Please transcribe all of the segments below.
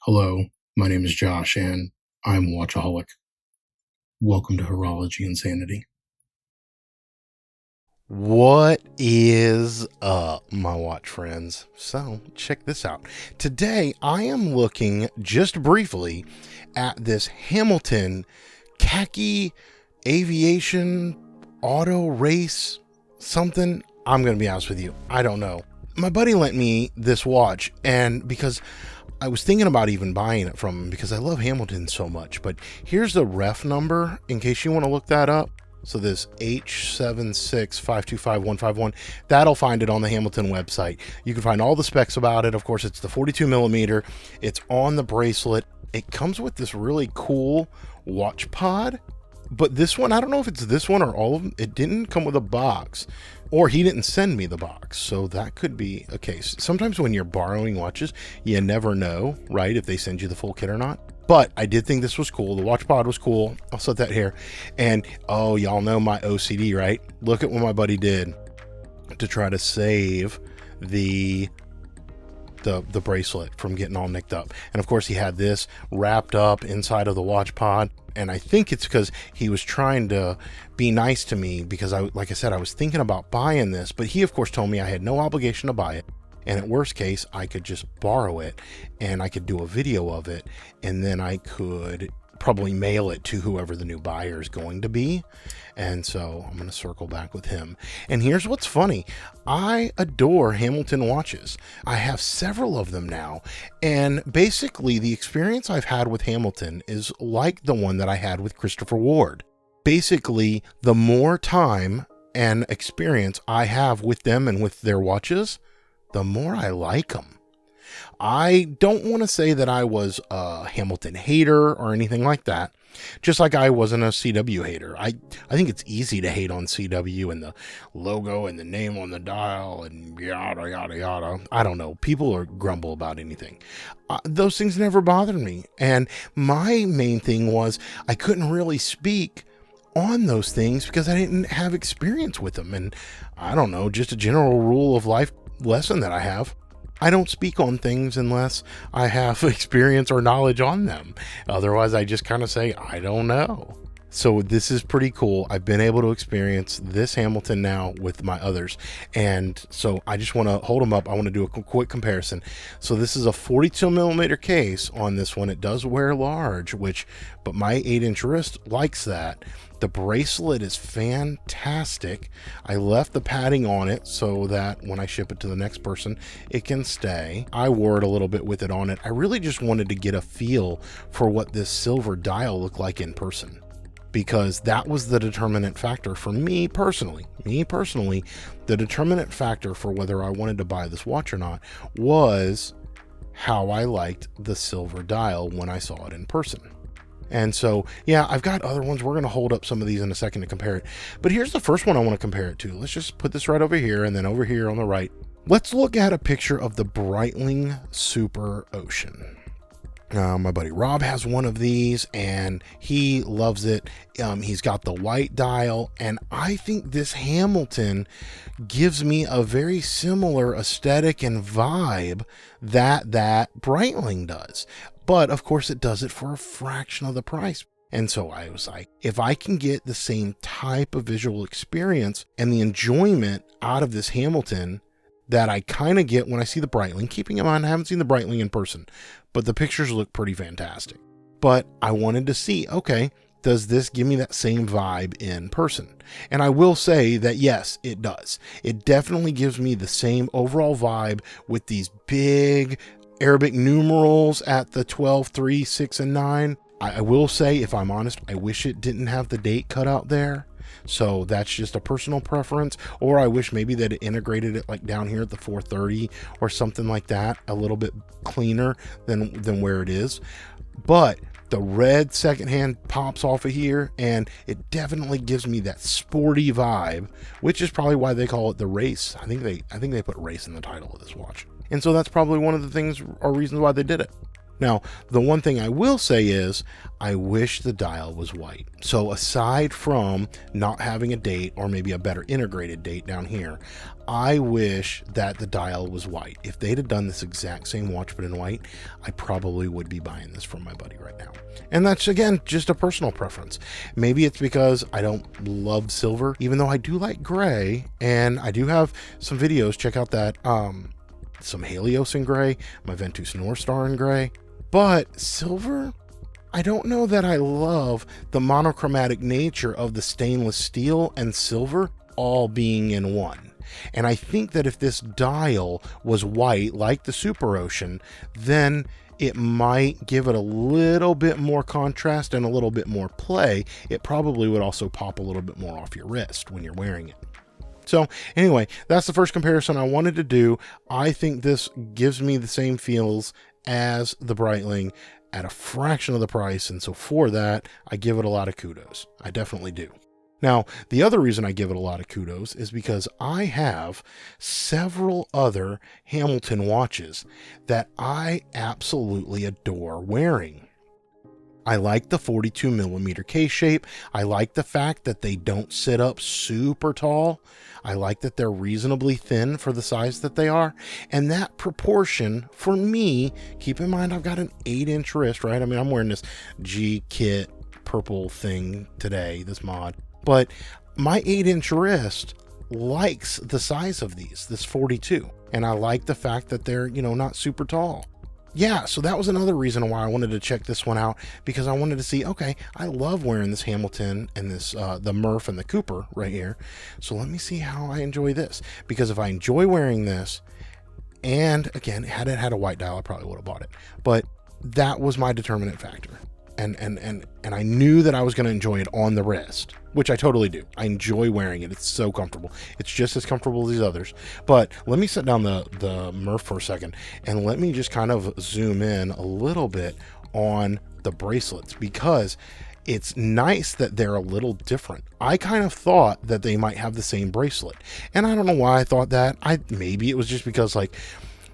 Hello, my name is Josh, and I'm a watchaholic. Welcome to Horology Insanity. What is up, my watch friends? So, check this out. Today, I am looking just briefly at this Hamilton Khaki Aviation Auto Race something. I'm going to be honest with you, I don't know. My buddy lent me this watch, and because I was thinking about even buying it from him because I love Hamilton so much, but here's the ref number in case you want to look that up. So this H765255151, that'll find it on the Hamilton website. You can find all the specs about it. Of course, it's the 42 millimeter. It's on the bracelet. It comes with this really cool watch pod, but this one, I don't know if it's this one or all of them. It didn't come with a box, or he didn't send me the box. So that could be a case. Sometimes when you're borrowing watches, you never know, right? If they send you the full kit or not. But I did think this was cool. The watch pod was cool. I'll set that here. And oh, y'all know my OCD, right? Look at what my buddy did to try to save the bracelet from getting all nicked up. And of course he had this wrapped up inside of the watch pod. And I think it's because he was trying to be nice to me because like I said, I was thinking about buying this, but he of course told me I had no obligation to buy it. And at worst case, I could just borrow it and I could do a video of it. And then I could probably mail it to whoever the new buyer is going to be. And so I'm going to circle back with him. And here's what's funny. I adore Hamilton watches. I have several of them now. And basically the experience I've had with Hamilton is like the one that I had with Christopher Ward. Basically, the more time and experience I have with them and with their watches, the more I like them. I don't want to say that I was a Hamilton hater or anything like that. Just like I wasn't a CW hater. I think it's easy to hate on CW and the logo and the name on the dial and yada, yada, yada. I don't know. People are grumble about anything. Those things never bothered me. And my main thing was I couldn't really speak on those things because I didn't have experience with them. And I don't know, just a general rule of life lesson that I have. I don't speak on things unless I have experience or knowledge on them. Otherwise, I just kind of say, I don't know. So this is pretty cool. I've been able to experience this Hamilton now with my others. And so I just want to hold them up. I want to do a quick comparison. So this is a 42 millimeter case on this one. It does wear large, but my 8-inch wrist likes that. The bracelet is fantastic. I left the padding on it so that when I ship it to the next person, it can stay. I wore it a little bit with it on it. I really just wanted to get a feel for what this silver dial looked like in person, because that was the determinant factor for me personally. The determinant factor for whether I wanted to buy this watch or not was how I liked the silver dial when I saw it in person. And so, yeah, I've got other ones. We're going to hold up some of these in a second to compare it. But here's the first one I want to compare it to. Let's just put this right over here, and then over here on the right, let's look at a picture of the Breitling Superocean. My buddy Rob has one of these and he loves it. He's got the white dial, and I think this Hamilton gives me a very similar aesthetic and vibe that Breitling does. But of course it does it for a fraction of the price. And so I was like, if I can get the same type of visual experience and the enjoyment out of this Hamilton that I kind of get when I see the Breitling, keeping in mind I haven't seen the Breitling in person, but the pictures look pretty fantastic. But I wanted to see, okay, does this give me that same vibe in person? And I will say that yes, it does. It definitely gives me the same overall vibe with these big Arabic numerals at the 12, 3, 6, and 9. I will say, if I'm honest, I wish it didn't have the date cut out there. So that's just a personal preference, or I wish maybe that it integrated it like down here at the 430 or something like that, a little bit cleaner than where it is. But the red secondhand pops off of here, and it definitely gives me that sporty vibe, which is probably why they call it the race. I think they put race in the title of this watch. And so that's probably one of the things or reasons why they did it. Now, the one thing I will say is I wish the dial was white. So aside from not having a date, or maybe a better integrated date down here, I wish that the dial was white. If they'd have done this exact same watch but in white, I probably would be buying this from my buddy right now. And that's, again, just a personal preference. Maybe it's because I don't love silver, even though I do like gray, and I do have some videos. Check out that some Helios in gray, my Ventus North Star in gray. But silver, I don't know that I love the monochromatic nature of the stainless steel and silver all being in one. And I think that if this dial was white like the Superocean, then it might give it a little bit more contrast and a little bit more play. It probably would also pop a little bit more off your wrist when you're wearing it. So anyway, that's the first comparison I wanted to do. I think this gives me the same feels as the Breitling at a fraction of the price. And so for that, I give it a lot of kudos. I definitely do. Now, the other reason I give it a lot of kudos is because I have several other Hamilton watches that I absolutely adore wearing. I like the 42 millimeter case shape. I like the fact that they don't sit up super tall. I like that they're reasonably thin for the size that they are. And that proportion for me, keep in mind, I've got an 8-inch wrist, right? I mean, I'm wearing this G-Kit purple thing today, this mod. But my 8-inch wrist likes the size of this 42. And I like the fact that they're, not super tall. Yeah, so that was another reason why I wanted to check this one out, because I wanted to see, okay, I love wearing this Hamilton and this, the Murph and the Cooper right here. So let me see how I enjoy this, because if I enjoy wearing this, and again, had it had a white dial, I probably would have bought it, but that was my determinant factor. And I knew that I was going to enjoy it on the wrist, which I totally do. I enjoy wearing it. It's so comfortable. It's just as comfortable as these others. But let me set down the Murph for a second, and let me just kind of zoom in a little bit on the bracelets, because it's nice that they're a little different. I kind of thought that they might have the same bracelet, and I don't know why I thought that. Maybe it was just because, like,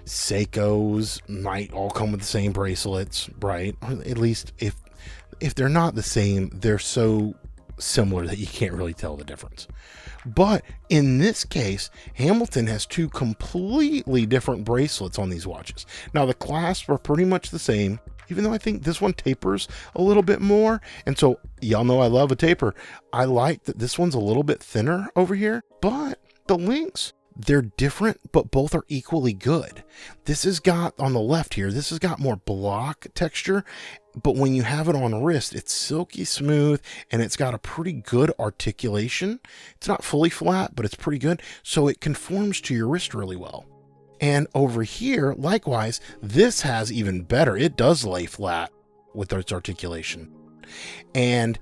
Seikos might all come with the same bracelets, right? Or at least if they're not the same, they're so similar that you can't really tell the difference. But in this case, Hamilton has two completely different bracelets on these watches. Now, the clasps are pretty much the same, even though I think this one tapers a little bit more. And so y'all know I love a taper. I like that this one's a little bit thinner over here, but the links, they're different, but both are equally good. This has got, on the left here, this has got more block texture, but when you have it on wrist, it's silky smooth, and it's got a pretty good articulation. It's not fully flat, but it's pretty good, so it conforms to your wrist really well. And over here, likewise, this has even better. It does lay flat with its articulation. And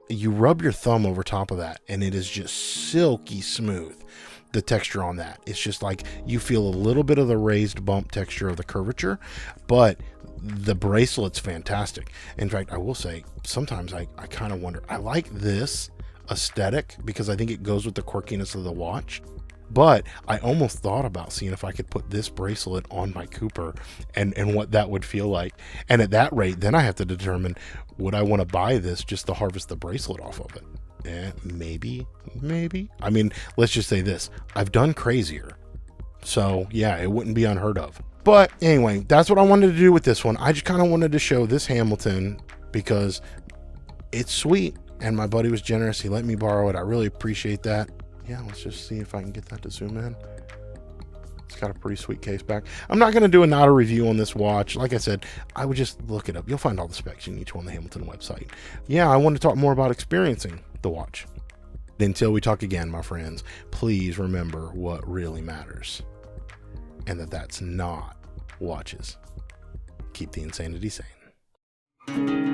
you rub your thumb over top of that, and it is just silky smooth. The texture on that, it's just like you feel a little bit of the raised bump texture of the curvature, but the bracelet's fantastic. In fact, I will say sometimes I kind of wonder, I like this aesthetic because I think it goes with the quirkiness of the watch, but I almost thought about seeing if I could put this bracelet on my Cooper and what that would feel like. And at that rate, then I have to determine, would I want to buy this just to harvest the bracelet off of it? Maybe. I mean, let's just say this. I've done crazier. So yeah, it wouldn't be unheard of. But anyway, that's what I wanted to do with this one. I just kind of wanted to show this Hamilton because it's sweet. And my buddy was generous. He let me borrow it. I really appreciate that. Yeah, let's just see if I can get that to zoom in. It's got a pretty sweet case back. I'm not going to do a review on this watch. Like I said, I would just look it up. You'll find all the specs you need to on the Hamilton website. Yeah, I want to talk more about experiencing the watch. Until we talk again, my friends, please remember what really matters. And that's not watches. Keep the insanity sane.